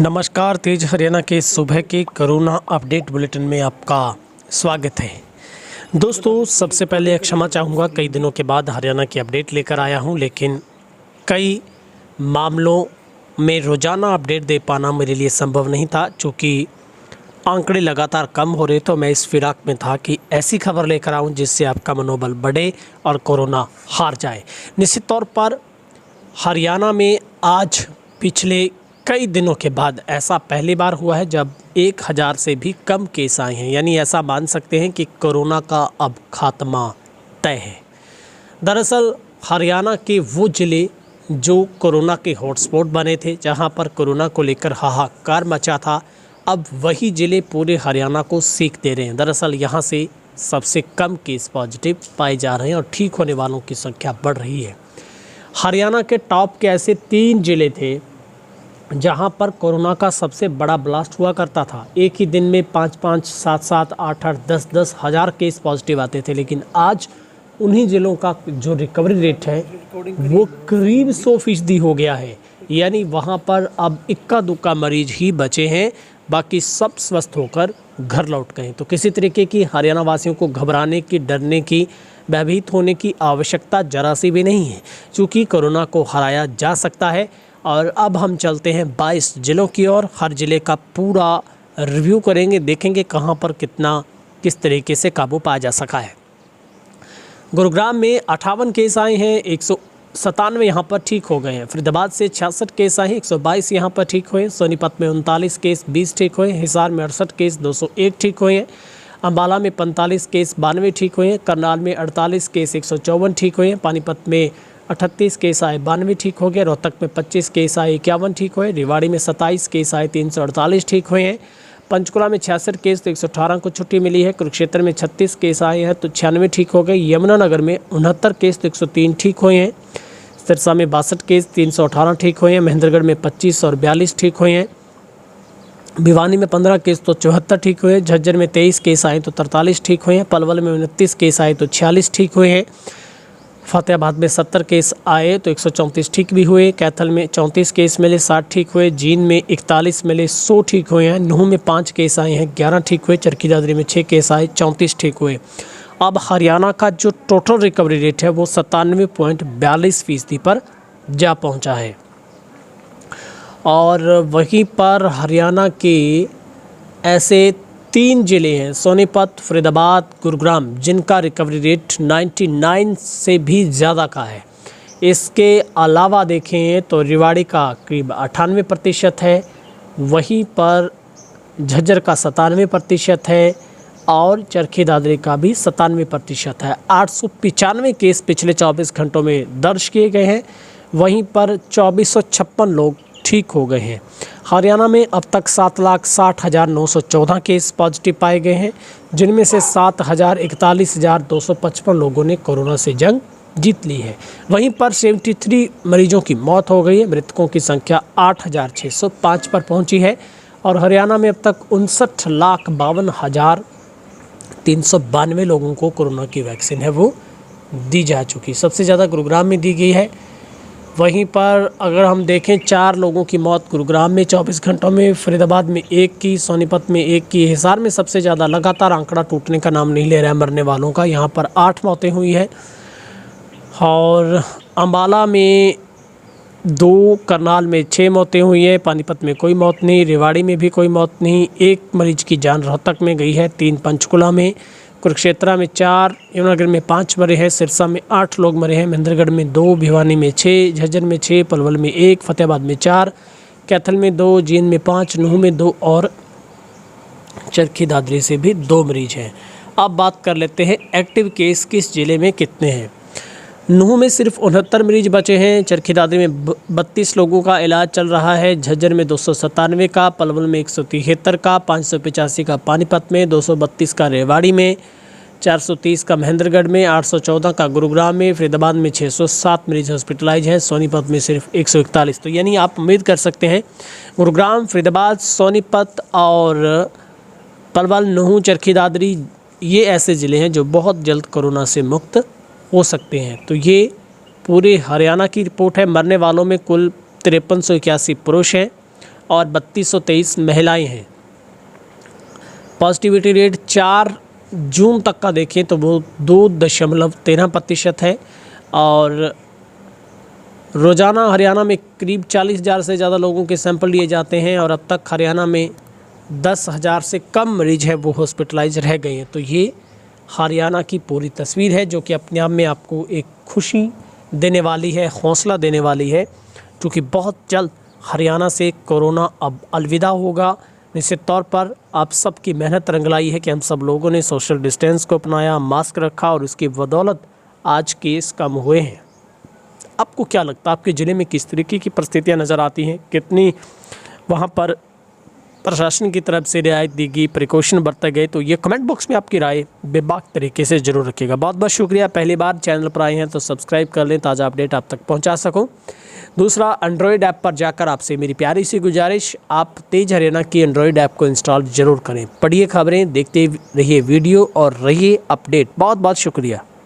नमस्कार, तेज हरियाणा के सुबह के कोरोना अपडेट बुलेटिन में आपका स्वागत है। दोस्तों, सबसे पहले क्षमा चाहूँगा, कई दिनों के बाद हरियाणा की अपडेट लेकर आया हूँ, लेकिन कई मामलों में रोज़ाना अपडेट दे पाना मेरे लिए संभव नहीं था। चूँकि आंकड़े लगातार कम हो रहे, तो मैं इस फिराक में था कि ऐसी खबर लेकर आऊँ जिससे आपका मनोबल बढ़े और कोरोना हार जाए। निश्चित तौर पर हरियाणा में आज पिछले कई दिनों के बाद ऐसा पहली बार हुआ है जब 1000 से भी कम केस आए हैं, यानी ऐसा मान सकते हैं कि कोरोना का अब खात्मा तय है। दरअसल हरियाणा के वो ज़िले जो कोरोना के हॉटस्पॉट बने थे, जहां पर कोरोना को लेकर हाहाकार मचा था, अब वही ज़िले पूरे हरियाणा को सीख दे रहे हैं। दरअसल यहां से सबसे कम केस पॉजिटिव पाए जा रहे हैं और ठीक होने वालों की संख्या बढ़ रही है। हरियाणा के टॉप के ऐसे 3 ज़िले थे जहां पर कोरोना का सबसे बड़ा ब्लास्ट हुआ करता था। एक ही दिन में 5-5, 7-7, 8-8, 10-10 हज़ार केस पॉजिटिव आते थे, लेकिन आज उन्हीं ज़िलों का जो रिकवरी रेट है वो करीब 100% हो गया है। यानी वहां पर अब इक्का दुक्का मरीज ही बचे हैं, बाकी सब स्वस्थ होकर घर लौट गए। तो किसी तरीके की हरियाणा वासियों को घबराने की, डरने की, भयभीत होने की आवश्यकता जरा सी भी नहीं है, क्योंकि कोरोना को हराया जा सकता है। और अब हम चलते हैं 22 ज़िलों की ओर। हर ज़िले का पूरा रिव्यू करेंगे, देखेंगे कहां पर किस तरीके से काबू पाया जा सका है। गुरुग्राम में 58 केस आए हैं, 197 यहाँ पर ठीक हो गए हैं। फरीदाबाद से 66 केस आए हैं, 122 यहाँ पर ठीक हुए। सोनीपत में 39 केस, 20 ठीक हुए। हिसार में 68 केस, 201 ठीक हुए हैं। अम्बाला में 45 केस, 92 ठीक हुए हैं। करनाल में 48 केस, 154 ठीक हुए हैं। पानीपत में 38 केस आए, 92 ठीक हो गए। रोहतक में 25 केस आए, 51 ठीक हुए। रेवाड़ी में 27 केस आए, 348 ठीक हुए हैं। पंचकुला में 66 केस, तो 118 को छुट्टी मिली है। कुरुक्षेत्र में 36 केस आए हैं, तो 96 ठीक हो गए। यमुनानगर में 69 केस, तो 103 ठीक हुए हैं। सिरसा में 62 केस, 318 ठीक हुए हैं। महेंद्रगढ़ में 25 और 42 ठीक हुए हैं। भिवानी में 15 केस, तो 74 ठीक हुए। झज्जर में 23 केस आए, तो 43 ठीक हुए हैं। पलवल में 29 केस आए, तो 46 ठीक हुए हैं। फतेहाबाद में 70 केस आए, तो 134 ठीक भी हुए। कैथल में 34 केस मिले, 60 ठीक हुए। जींद में 41 मिले, 100 ठीक हुए हैं। नूंह में 5 केस आए हैं, 11 ठीक हुए। चरखी दादरी में 6 केस आए, 34 ठीक हुए। अब हरियाणा का जो टोटल रिकवरी रेट है वो 97.42% पर जा पहुंचा है। और वहीं पर हरियाणा के ऐसे 3 ज़िले हैं, सोनीपत, फरीदाबाद, गुरुग्राम, जिनका रिकवरी रेट 99 से भी ज़्यादा का है। इसके अलावा देखें तो रेवाड़ी का करीब 98% है, वहीं पर झज्जर का 97% है और चरखी दादरी का भी 97% है। 895 केस पिछले 24 घंटों में दर्ज किए गए हैं, वहीं पर 2456 लोग ठीक हो गए हैं। हरियाणा में अब तक 7,60,914 केस पॉजिटिव पाए गए हैं, जिनमें से 7,41,255 लोगों ने कोरोना से जंग जीत ली है। वहीं पर 73 मरीजों की मौत हो गई है। मृतकों की संख्या 8,605 पर पहुंची है और हरियाणा में अब तक 59,52,392 लोगों को कोरोना की वैक्सीन है वो दी जा चुकी। सबसे ज़्यादा गुरुग्राम में दी गई है। वहीं पर अगर हम देखें, 4 लोगों की मौत गुरुग्राम में 24 घंटों में, फरीदाबाद में 1 की, सोनीपत में 1 की। हिसार में सबसे ज़्यादा, लगातार आंकड़ा टूटने का नाम नहीं ले रहा है मरने वालों का, यहाँ पर 8 मौतें हुई है। और अम्बाला में 2, करनाल में 6 मौतें हुई है। पानीपत में कोई मौत नहीं, रेवाड़ी में भी कोई मौत नहीं। 1 मरीज की जान रोहतक में गई है, 3 पंचकुला में, कुरुक्षेत्र में 4, यमुनानगर में 5 मरे हैं। सिरसा में 8 लोग मरे हैं। महेंद्रगढ़ में 2, भिवानी में 6, झज्जर में 6, पलवल में 1, फतेहाबाद में 4, कैथल में 2, जींद में 5, नूंह में 2 और चरखी दादरी से भी 2 मरीज हैं। अब बात कर लेते हैं एक्टिव केस किस ज़िले में कितने हैं। नूंह में सिर्फ 69 मरीज बचे हैं। चरखी दादरी में 32 लोगों का इलाज चल रहा है। झज्जर में 297 का, पलवल में 173 का, 585 का पानीपत में, 232 का रेवाड़ी में, 430 का महेंद्रगढ़ में, 814 का गुरुग्राम में, फरीदाबाद में 607 मरीज हॉस्पिटलाइज हैं। सोनीपत में सिर्फ 141। तो यानी आप उम्मीद कर सकते हैं गुरुग्राम, फरीदाबाद, सोनीपत और पलवल, नूंह, चरखी दादरी, ये ऐसे ज़िले हैं जो बहुत जल्द कोरोना से मुक्त हो सकते हैं। तो ये पूरे हरियाणा की रिपोर्ट है। मरने वालों में कुल 5381 पुरुष हैं और 3223 महिलाएं हैं। पॉजिटिविटी रेट 4 जून तक का देखें तो वो 2.13% है और रोज़ाना हरियाणा में करीब 40,000 से ज़्यादा लोगों के सैंपल लिए जाते हैं और अब तक हरियाणा में 10,000 से कम मरीज है वो हॉस्पिटलाइज रह गए हैं। तो ये हरियाणा की पूरी तस्वीर है जो कि अपने आप में आपको एक खुशी देने वाली है, हौसला देने वाली है, क्योंकि बहुत जल्द हरियाणा से कोरोना अब अलविदा होगा। निश्चित तौर पर आप सबकी मेहनत रंग लाई है कि हम सब लोगों ने सोशल डिस्टेंस को अपनाया, मास्क रखा और उसकी बदौलत आज केस कम हुए हैं। आपको क्या लगता है आपके ज़िले में किस तरीके की परिस्थितियाँ नज़र आती हैं, कितनी वहाँ पर प्रशासन की तरफ से रियायत दी गई, प्रिकॉशन बरते गए? तो ये कमेंट बॉक्स में आपकी राय बेबाक तरीके से ज़रूर रखिएगा। बहुत बहुत शुक्रिया। पहली बार चैनल पर आए हैं तो सब्सक्राइब कर लें, ताज़ा अपडेट आप तक पहुंचा सकूं। दूसरा, एंड्रॉयड ऐप पर जाकर आपसे मेरी प्यारी सी गुजारिश, आप तेज हरियाणा की एंड्रॉयड ऐप को इंस्टॉल ज़रूर करें। पढ़िए खबरें, देखते रहिए वीडियो और रहिए अपडेट। बहुत बहुत शुक्रिया।